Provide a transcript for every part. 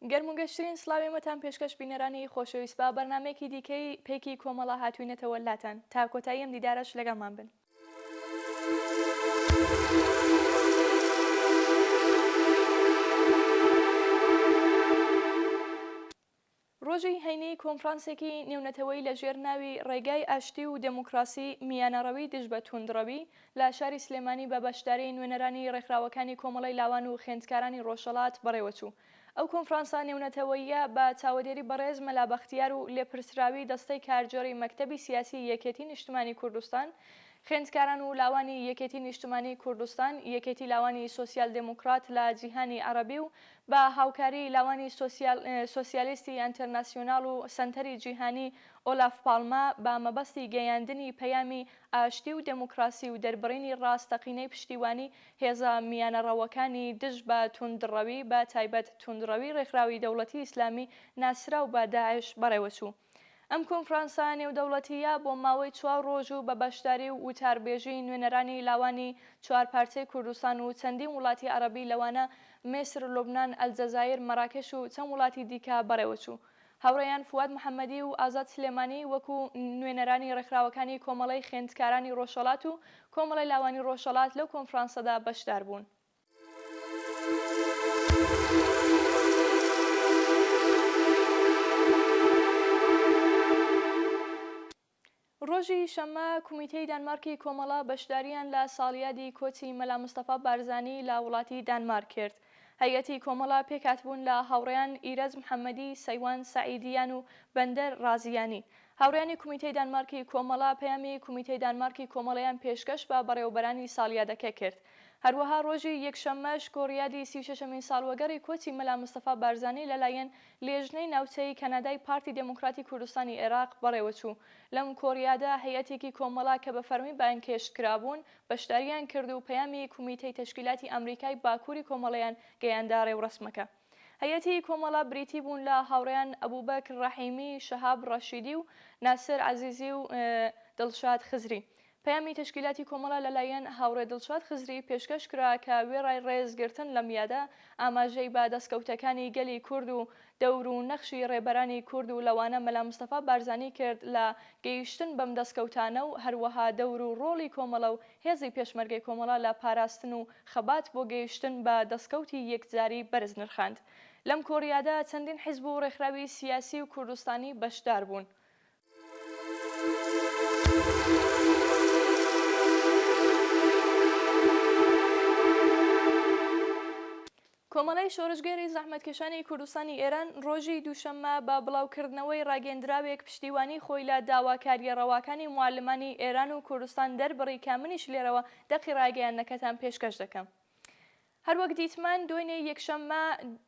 گەرموگەشترین سڵاوێمەتان پێشکەش بینەرانی خۆشەویست بە بەرنامەیەکی دیکەی پێکی کۆمەڵە هاتووینەتەوە لاتان تا کۆتایی ئەم دیدارەش لەگەڵمان بن. ڕۆژی هەینەی کۆنفرانسێکی نێونەتەوەی لەژێر ناوی ڕێگای ئاشتی و دموکراسی میانەڕەوی دژ بە توندڕەوی لە شاری سلێمانی بە بەشداری نوێنەرانی ڕێکخراوەکانی کۆمەڵی لاوان و خوێندکارانی ڕۆژهەڵات بەڕێوەچوو. ئەو کۆنفرانسە نێونەتەوەیە بە چاوەدێری بەڕێز مەلا بەختیار و لێپرسراوی دەستەی کارجێڕی مەکتەبی سیاسی یەکێتی نیشتیمانی کوردستان، خوێندکاران و لاوانی یەکێتی نیشتیمانی کوردستان، یەکێتی لاوانی سۆسیال دموکرات لە جیهانی عەرەبی و بە هاوکاری لاوانی سۆسیالیستی ئینتەرناسیۆناڵ و سەنتەری جیهانی ئۆلاف پاڵما بە مەبەستی گەیاندنی پەیامی ئاشتی و دموکراسی و دەربڕینی ڕاستەقینەی پشتیوانی هێزە میانەڕەوەکانی دژ بە توندڕەوی بە تایبەت توندڕەوی ڕێکخراوی دەوڵەتی ئیسلامی ناسراو بە داعش بەڕێوەچوو. ئەم کۆنفرانسە نێودەوڵەتیە بۆ ماوەی 4 ڕۆژ و بە بەشداری و وتاربێژی نوێنەرانی لاوانی 4 پارچەی کوردستان و چەندین وڵاتی عەرەبی لەوانە میسر، لوبنان، ئەلجەزایر، مەراکەش و چەند وڵاتی دیکە بەڕێوەچوو. هاوڕێیان فواد محەممەدی و ئازاد سلێمانی وەکو نوێنەرانی ڕێکخراوەکانی کۆمەڵەی خوێندکارانی ڕۆژهەڵات و کۆمەڵی لاوانی ڕۆژهەڵات لەو کۆنفرانسەدا بەشدار بوون. ڕۆژی شەمە کومیتەی دانمارکی کۆمەڵە بەشداریان لە ساڵیادی کۆچی مەلا مستەفا بارزانی لە وڵاتی دانمارک کرد. هەیەتی کۆمەڵە پێکهاتبوون لە هاوڕێیان ئیرەز محەممەدی، سەیوان سەعیدیان و بەندەر ڕازیانی. هاوڕێیانی کومیتەی دانمارکی کۆمەڵە پەیامی کومیتەی دانمارکی کۆمەڵەیان پێشکەش بە بەڕێوەبەرانی ساڵیادەکە کرد. هەروەها ڕۆژی یەکشەممەش گۆڕیادی 36مین ساڵوەگەڕی کۆچی مەلا مستەفا بارزانی لەلایەن لێژنەی ناوچەی کەنەدای پارتی دموکراتی کوردستانی عێراق بەڕێوەچوو. لەم کۆڕیادە هەیەتێکی کۆمەڵە کە بە فەرمی بانکێشکرابوون بەشداریان کرد و پەیامی کومیتەی تەشکیلاتی ئەمریکای باکووری کۆمەڵەیان گەیاندا ڕێوڕسمەکە. هەیەتی کۆمەڵە بریتی بوون لە هاوڕێیان ئەبوبەکر ڕەحیمی، شەهاب ڕەشیدی و ناسر عەزیزی و دڵشاد خزری. پەیامی تەشکیلاتی کۆمەڵە لەلایەن هاوڕێ دڵشاد خزری پێشکەش کرا کە وێڕای ڕێزگرتن لە میادە ئاماژەی بە دەستکەوتەکانی گەلی کورد و دەور و نەخشی ڕێبەرانی کورد و لەوانە مەلا مستەفا بارزانی کرد لە گەیشتن بەم دەستکەوتانە و هەروەها دەور و ڕۆڵی کۆمەڵە و هێزی پێشمەرگەی کۆمەڵە لە پاراستن و خەبات بۆ گەیشتن بە دەستکەوتی یەکجاری بەرز نرخاند. لەم کۆڕیادە چەندین حیزب و ڕێکخراوی سیاسی و کوردستانی بەشدار بوون. کۆمەڵی شۆڕشگەری زەحمەتکێشانی کوردستانی ئێران ڕۆژی دووشەممە بە بڵاوکردنەوەی ڕاگەندراوێک پشتیوانی خۆی لە داواکاریە ڕەواکانی معلمانی ئێران و کوردستان دەربڕی کە منیش لێرەوە دەقی ڕاگەیاندنەکەتان پێشکەش دەکەم. هەروەک دیتمان دوێنێ یەکشەممە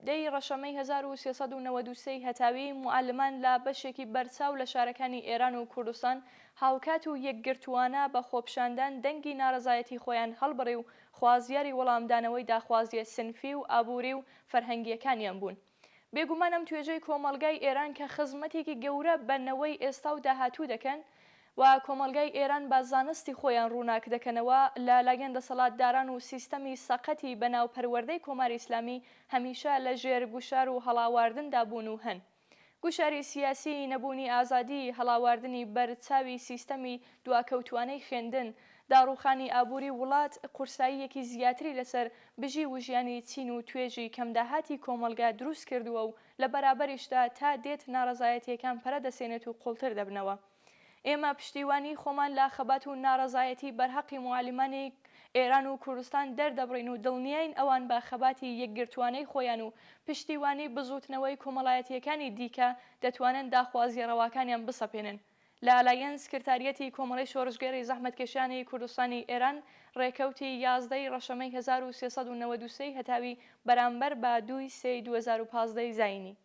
دەی ڕەشەمەی 1393 هەتاوی معلمان لە بەشێکی بەرچاو لە شارەکانی ئێران و کوردستان هاوکات و یەکگرتووانە بە خۆپشاندان دەنگی ناڕەزایەتی خۆیان هەڵبڕی و خوازیاری وەڵامدانەوەی داخوازیە سنفی و ئابووری و فەرهەنگیەکانیان بوون. بێگومان ئەم توێژەی کۆمەلگای ئێران کە خزمەتێکی گەورە بەنەوەی ئێستا و داهاتوو دەکەن و کۆمەلگای ئێران بە زانستی خۆیان ڕووناک دەکەنەوە لە لایەن دەسەڵاتداران و سیستەمی سەقەتی بەناو پەروەردەی کۆماری ئیسلامی هەمیشە لە ژێر گوشار و هەڵاواردندا بوون و هەن. گوشاری سیاسی، نەبوونی ئازادی، هەڵاواردنی بەرچاوی سیستەمی دواکەوتوانەی خوێندن، داڕوخانی ئابووری وڵات قورساییەکی زیاتری لەسەر بژی و ژیانی چین و توێژی کەمداهاتی کۆمەلگا دروست کردووە و لە بەرابەریشدا تا دێت ناڕەزایەتیەکان پەرە دەسێنێت و قوڵتر دەبنەوە. ئێمە پشتیوانی خۆمان لە خەبات و ناڕەزایەتی بەرهەقی معلمانی ئێران و کوردستان دەردەبڕین و دڵنیاین ئەوان بە خەباتی یەکگرتوانەی خۆیان و پشتیوانی بزوتنەوەی کۆمەڵایەتیەکانی دیکە دەتوانن داخوازیە ڕەواکانیان بسەپێنن. لەلایەن سکرتاریەتی کۆمەڵی شۆڕشگەری زەحمەتکێشانی کوردستانی ئێران ڕێکەوتی 11 ڕەشەمەی 1393 هەتاوی بەرامبەر بە 2/3/2015 زاینی.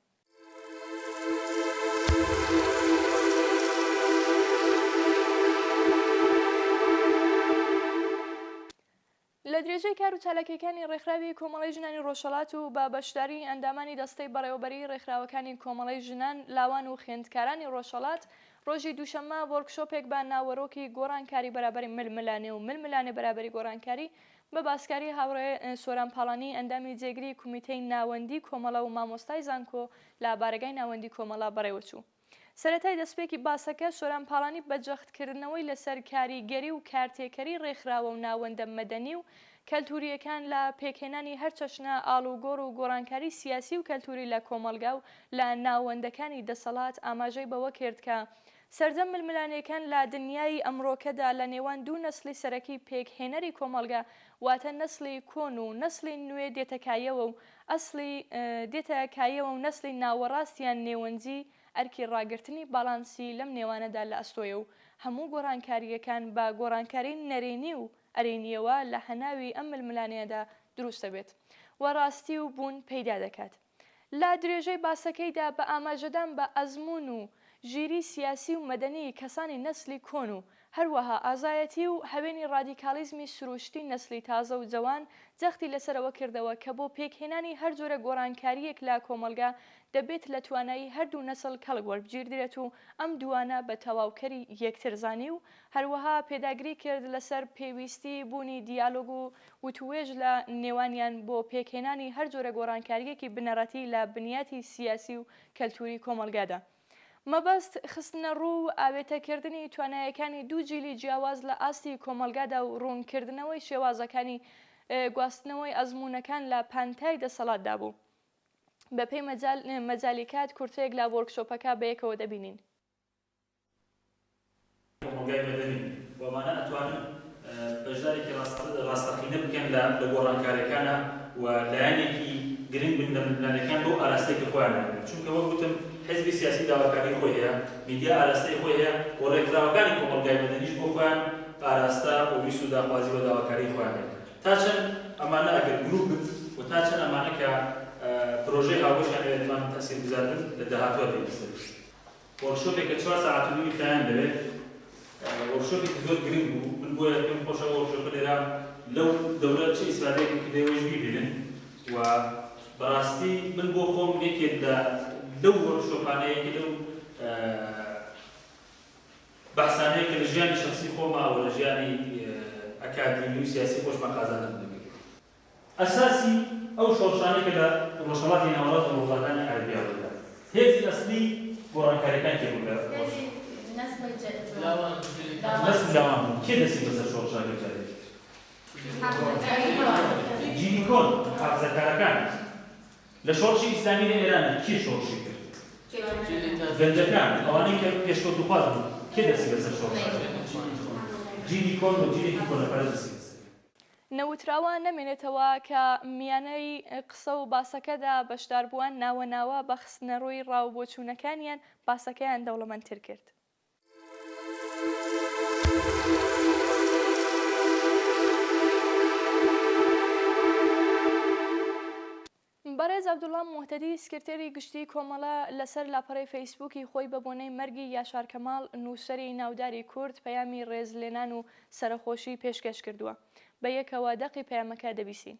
لە درێژەی کار و چالاکیەکانی ڕێکخراوی کۆمەڵی ژنانی ڕۆژهەڵات و بە بەشداری ئەندامانی دەستەی بەڕێوەبەری ڕێکخراوەکانی کۆمەڵی ژنان، لاوان و خوێندکارانی ڕۆژهەڵات ڕۆژی دووشەممە وەرکشۆپێک بە ناوەڕۆکی گۆڕانکاری بەرابەری ململانێ و ململانێ بەرابەری گۆڕانکاری بە باسکاری هاوڕێ سۆران پاڵانی ئەندامی جێگری کومیتەی ناوەندی کۆمەڵە و مامۆستای زانکۆ لە بارگای ناوەندی کۆمەڵە بەڕێوەچوو. سەرەتای دەستپێکی باسەکە سۆران پاڵانی بە جەختکردنەوەی لەسەر کاریگەری و کارتێکەری ڕێکخراوە و ناوەندە مەدەنی و کەلتوریەکان لە پێکهێنانی هەر چەشنە ئاڵوگۆڕ و گۆڕانکاری سیاسی و کەلتوری لە کۆمەلگا و لە ناوەندەکانی دەسەڵات ئاماژەی بەوە کرد کە سەردەم ململانیەکان لە دنیای ئەمڕۆکەدا لە نێوان دوو نەسلی سەرەکی پێکهێنەری کۆمەلگا واتە نەسلی کۆن و نەسلی نوێ دێتەکایەوە و ئەسلی دێتەکایەوە و نەسلی ناوەڕاستیان نێوەنجی ئەرکی ڕاگررتنی باڵانسی لەم نێوانەدا لە ئەستۆیە و هەموو گۆڕانکاریەکان بە گۆڕانکاری نەرێنی و ئەرێنیەوە لە هەناوی ئەم ململانەیەدا دروستە بێت و ڕاستی و بوون پەیدا دەکات. لە درێژەی باسەکەیدا بە ئاماژەدان بە ئەزمون و ژیری سیاسی و مەدەنی کەسانی نەسلی کۆن و هەروەها ئازایەتی و هەوێنی ڕادیکالیزمی سروشتی نەسلی تازە و جوان جەختی لەسەرەوە کردەوە کە بۆ پێکهێنانی هەر جۆرە گۆڕانکاریەک لە کۆمەلگا دەبێت لە توانایی هەردوو نەسل کەڵک وەربگیردرێت و ئەم دوانە بە تەواوکەری یەکترزانی و هەروەها پێداگری کرد لەسەر پێویستی بوونی دیالۆگ و وتوێژ لە نێوانیان بۆ پێکهێنانی هەر جۆرە گۆڕانکاریەکی بنەڕەتی لە بنیاتی سیاسی و کەلتوری کۆمەلگادا. مەبەست خستنە ڕوو و ئاوێتەکردنی توانایەکانی دوو جیلی جیاواز لە ئاستی کۆمەلگادا و ڕوونکردنەوەی شێوازەکانی گواستنەوەی ئەزمونونەکان لە پانتای دەسەڵاتدا بوو. بەپێی مەجالیکات کورتەیەک لە وەرکشۆپەکە بەیەکەوە دەبینین. کۆمەلگای مەدەنی وەمانە ئەتوانن بەشدارێکی ڕاستەقینە بکەن لە گۆڕانکاریەکانە و لایەنێکی گرنگ بن لە ململانیەکان بۆ ئاراستەیەکی خۆیان هەبێت. چونکە وەک گوتم حزبی سیاسی داواکاری خۆی هەیە، میدیا ئاراستەی خۆی هەیە و ڕێکخراوەکانی کۆمەلگای مەدەنیش بۆ خۆیان ئاراستا و ویست و داخوازی بە داواکاری خۆیان هەیە. تا چەند ئەمانە ئەگەر گروپ بن و تا چەند ئەمانە کە پرۆژەی هاوبەشیان دەتوانن تەسیرگوزار بن لە داهاتووە پێویستە. وەرکشۆپێکە 4 ساعت و نیمی پایان دەبێت. وەرکشۆپێکی زۆر گرنگ بوو. من بۆیە پێم خۆشە وەرکشۆپە لێرە لەو دەورە چه ئیسفادەیەکی کردەوەش بیبینن و بەڕاستی من بۆ خۆم یەکێک لەو وەرکشۆپانەیەکی لەو بەحسانەیە کە لە ژیانی شەخسی خۆمە و لە ژیانی ئەکادیمی و سیاسی خۆشمە قازانم دەکرد. ئەساسی ئەو شۆڕشانەی کە لە ڕۆژهەڵاتی ناوەڕاست و وڵاتانی عەرەبیە وەردا هێزی ئەسلی گۆڕانکاریەکان کێبوو لە نەسل لاوان بوو. کێ دەستی بەسەر شۆڕشانەکە کرد؟ جیلی کۆن حافزەکارەکان لە شۆڕشی ئیسلامی لە ئێرانە کێ شۆڕشی کرد؟ گەنجەکان ئەوانەی کە پێشکەوتوخواز بوون کێ دەستی بەسەر شۆڕشانەکە؟ جیلی کۆن و جیلێکی کۆنەپەرست دەستی. نەوتراوە نەمێنێتەوە کە میانەی قسە و باسەکەدا بەشداربووان ناوە بە خستنەڕووی ڕاوبۆچوونەکانیان باسەکەیان دەوڵەمەندتر کرد. بەڕێز عەبدوڵڵا موحتەدی سکرتێری گشتی کۆمەڵە لەسەر لاپەڕەی فەیسبووکی خۆی بە بۆنەی مەرگی یاشار کەماڵ نووسەری ناوداری کورد پەیامی ڕێزلێنان و سەرخۆشی پێشکەش کردووە. بە یەکەوە دەقی پەیامەکە دەبیسین.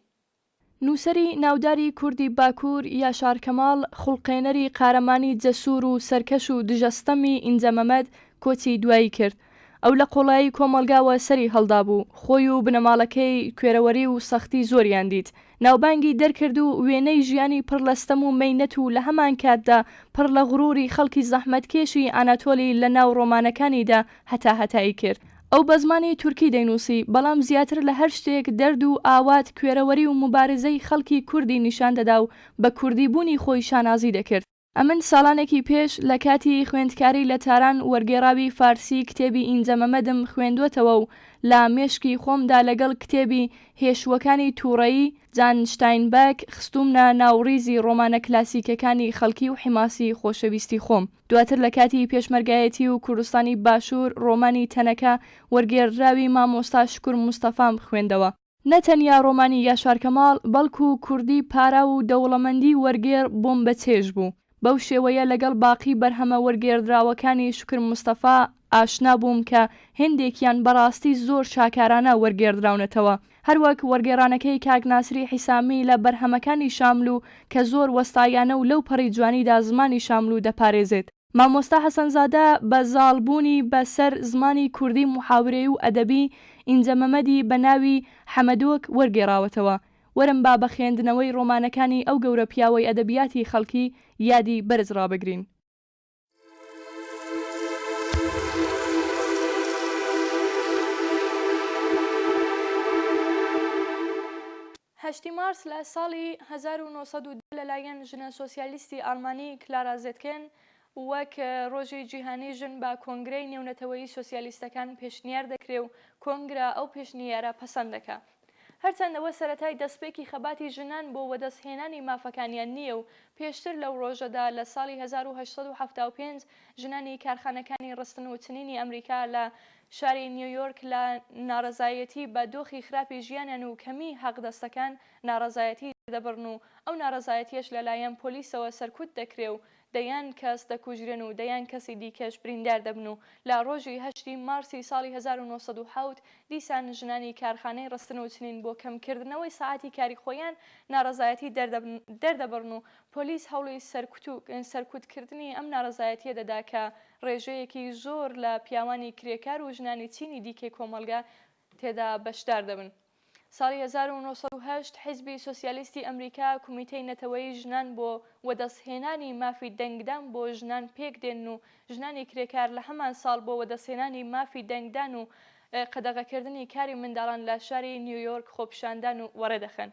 نووسەری ناوداری کوردی باکوور یاشار کەماڵ خوڵقێنەری قارەمانی جەسوور و سەرکەش و دژەستەمی ئینجەمەمەد کۆچی دوایی کرد. ئەو لە قۆڵایی کۆمەلگاوە سەری هەڵدا بوو. خۆی و بنەماڵەکەی کوێرەوەری و سەختی زۆریان دیت. ناوبانگی دەرکرد و وێنەی ژیانی پڕلەستەم و مەینەت و لە هەمان کاتدا پڕ لە غروری خەڵکی زەحمەتکێشی ئاناتۆلی لە ناو ڕۆمانەکانیدا هەتاهەتایی کرد. ئەو بە زمانی تورکی دەینووسی بەڵام زیاتر لە هەر شتێک دەرد و ئاوات کوێرەوەری و مبارزەی خەڵکی کوردی نیشان دەدا و بە کوردی بوونی خۆی شانازی دەکرد. ئەمن ساڵانێکی پێش لە کاتی خوێندکاری لە تاران وەرگێڕاوی فارسی کتێبی ئینجەمەمەدم خوێندوەتەوە و لە مێشکی خۆمدا لەگەڵ کتێبی هێشوەکانی تووڕەیی جان شتاینبەک خستومنە ناوڕیزی ڕۆمانە کلاسیکەکانی خەڵکی و حیماسی خۆشەویستی خۆم. دواتر لە کاتی پێشمەرگایەتی و کوردستانی باشوور ڕۆمانی تەنەکە وەرگێڕراوی مامۆستا شکور موستەفام خوێندەوە. نەتەنیا ڕۆمانی یاشار کەماڵ بەڵکو کوردی پارا و دەوڵەمەندی وەرگێر بۆم بەچێژ بوو. بەو شێوەیە لەگەڵ باقی بەرهەمە وەرگێردراوەکانی شکر موستەفا ئاشنا بووم کە هێندێکیان بەڕاستی زۆر شاکارانە وەرگێردراونەتەوە. هەروەک وەرگێڕانەکەی کاک ناسری حیسامی لە بەرهەمەکانی شاملو کە زۆر وەستایانە و لەو پەڕی جوانیدا زمانی شاملو دەپارێزێت. مامۆستا حەسەنزادە بە زاڵبوونی بەسەر زمانی کوردی محاورەی و ئەدەبی ئینجەمەمەدی بە ناوی حەمەدۆک وەرگێڕاوەتەوە. وەرم با بە خوێندنەوەی ڕۆمانەکانی ئەو گەورە پیاوەی ئەدەبیاتی خەڵکی یادی بەرز ڕابگرین. 8 مارس لە ساڵی 1910 لەلایەن ژنە سۆسیالیستی ئالمانی کلارا زێتکێن وەک ڕۆژی جیهانی ژن بە کۆنگرەی نێونەتەوەیی سۆسیالیستەکان پێشنیار دەکرێ و کۆنگرە ئەو پێشنیارە پەسەند دەکا. هەرچەندەوە سەرەتای دەستپێکی خەباتی ژنان بۆ وەدەستهێنانی مافەکانیان نییە و پێشتر لەو ڕۆژەدا لە ساڵی 1875 ژنانی کارخانەکانی ڕستن و چنینی ئەمریکا لە شاری نیویۆرک لە ناڕەزایەتی بە دۆخی خراپی ژیانیان و کەمی حەقدەستەکان ناڕەزایەتی دەبڕن و ئەو ناڕەزایەتیەش لەلایەن پۆلیسەوە سەرکوت دەکرێ و دەیان کەس دەکوژرێن و دەیان کەسی دیکەش بریندار دەبن و لە ڕۆژی 8 مارسی ساڵی 1970 دیسان ژنانی کارخانەی ڕستن و چنین بۆ کەمکردنەوەی ساعتی کاری خۆیان ناڕەزایەتی دەردەبڕن و پۆلیس هەوڵی سەرکوتکردنی ئەم ناڕەزایەتیە دەدا کە ڕێژەیەکی زۆر لە پیاوانی کرێکار و ژنانی چینی دیکەی کۆمەلگا تێدا بەشدار دەبن. ساڵی 1970 حیزبی سۆسیالیستی ئەمریکا کۆمیتەی نەتەوەیی ژنان بۆ وەدەستهێنانی مافی دەنگدان بۆ ژنان پێک دێن و ژنانی کرێکار لە هەمان ساڵ بۆ وەدەستهێنانی مافی دەنگدان و قەدەغەکردنی کاری منداڵان لە شاری نیویۆرک خۆپیشاندان و وەڕێدەخەن.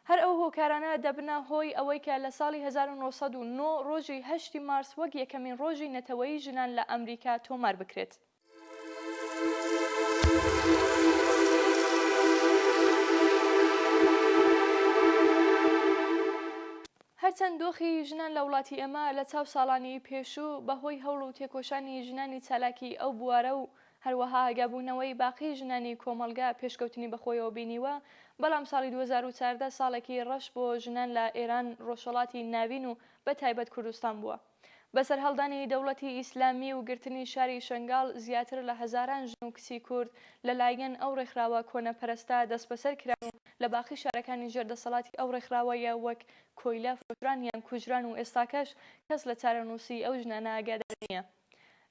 هەر ئەو هۆکارانە دەبنە هۆی ئەوەی کە لە ساڵی 1990 ڕۆژی 8 مارس وەک یەکەمین ڕۆژی نەتەوەیی ژنان لە ئەمریکا تۆمار بکرێت. هەرچەند دۆخی ژنان لە وڵاتی ئێمە لە چاو ساڵانی پێشوو بەهۆی هەوڵ و تێکۆشانی ژنانی چالاکی ئەو بوارە و هەروەها ئاگابوونەوەی باقی ژنانی کۆمەلگا پێشکەوتنی بەخۆیەوە بینیوە، بەڵام ساڵی 2014 ساڵێکی ڕەش بۆ ژنان لە ئێران ڕۆژهەڵاتی ناوین و بە تایبەت کوردستان بووە. بەسەر هەڵدانی دەوڵەتی ئیسلامی و گرتنی شاری شنگال زیاتر لە هەزاران ژن و کچی کورد لەلایەن ئەو ڕێکخراوە کۆنەپەرستە دەست بەسەر کران و لە باقی شارەکانی ژێردەسەڵاتی ئەو ڕێکخراوەیە وەک کۆیلا فرۆشران یان کوژران و ئێستاکەش کەس لە چارەنووسی ئەو ژنانە ئاگادار نییە.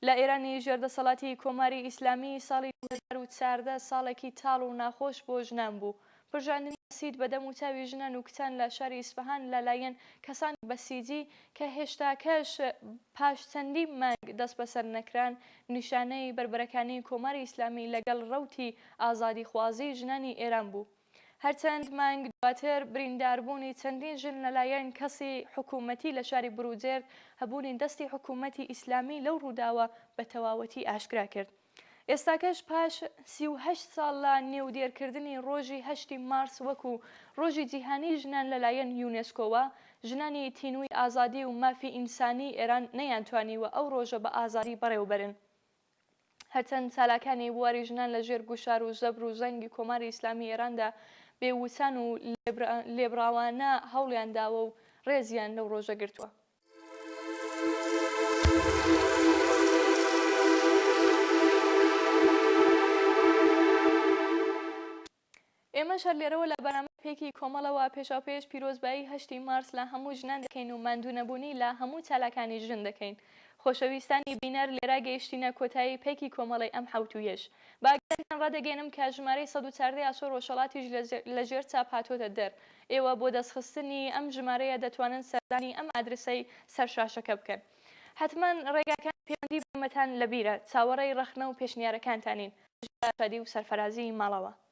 لە ئێرانی ژێردەسەڵاتی کۆماری ئیسلامی ساڵی 2014 ساڵێکی تاڵ و ناخۆش بۆ ژنان بوو. پرژاندنی ئەسید بەدەم و چاوی ژنان و کچان لە شاری ئیسفەهان لەلایەن کەسانی بەسیجی کە هێشتاکەش پاش چەندی مانگ دەست بەسەر نەکران نیشانەی بربەرەکانی کۆماری ئیسلامی لەگەڵ ڕەوتی ئازادی خوازی ژنانی ئێران بوو. هەرچەند مانگ دواتر برینداربوونی چەندین ژن لەلایەن کەسی حکوومەتی لە شاری بروجێرد هەبوونی دەستی حکوومەتی ئیسلامی لەو ڕووداوە بە تەواوەتی ئاشکرا کرد. ئێستاکەش پاش 38 ساڵ لە نێودێرکردنی ڕۆژی 8 مارس وەکو ڕۆژی جیهانی ژنان لەلایەن یونسکۆوە ژنانی تینووی ئازادی و مافی ئینسانی ئێران نەیانتوانیوە ئەو ڕۆژە بە ئازاری بەڕێوەبەرن. هەرچەند سالاکانی بواری ژنان لە ژێر گوشار و زەبر و زەنگی کۆماری ئیسلامی ئێراندا بێوچان و لێبراوانە هەوڵیان داوە و ڕێزیان لەو ڕۆژە گرتووە. ئێمە شەر لێرەوە لە بەرنامە پێکی کۆمەڵەوە پێشاپێش پیرۆزبایی 8 مارس لە هەموو ژنان دەکەین و ماندوونەبوونی لە هەموو چالاکانی ژن دەکەین. خۆشەویستانی بینەر لێرە گەیشتینە کۆتایی پێکی کۆمەڵی ئەم حوتویەش. باگەرتان ڕادەگەێنم کە ژمارەی 114 ئاسۆ ڕۆژهەڵاتیش لەژێر چاپ هاتۆتە دەر. ئێوە بۆ دەستخستنی ئەم ژمارەیە دەتوانن سەردانی ئەم ئادرسەی سەرشاشەکە بکەن. حتمما ڕێگاکان پەیوەندی بەمەتان لەبیرە چاوەڕێی ڕەخنە و پێشنیارەکانتانین. شادی و سەرفەرازی ماڵەوە.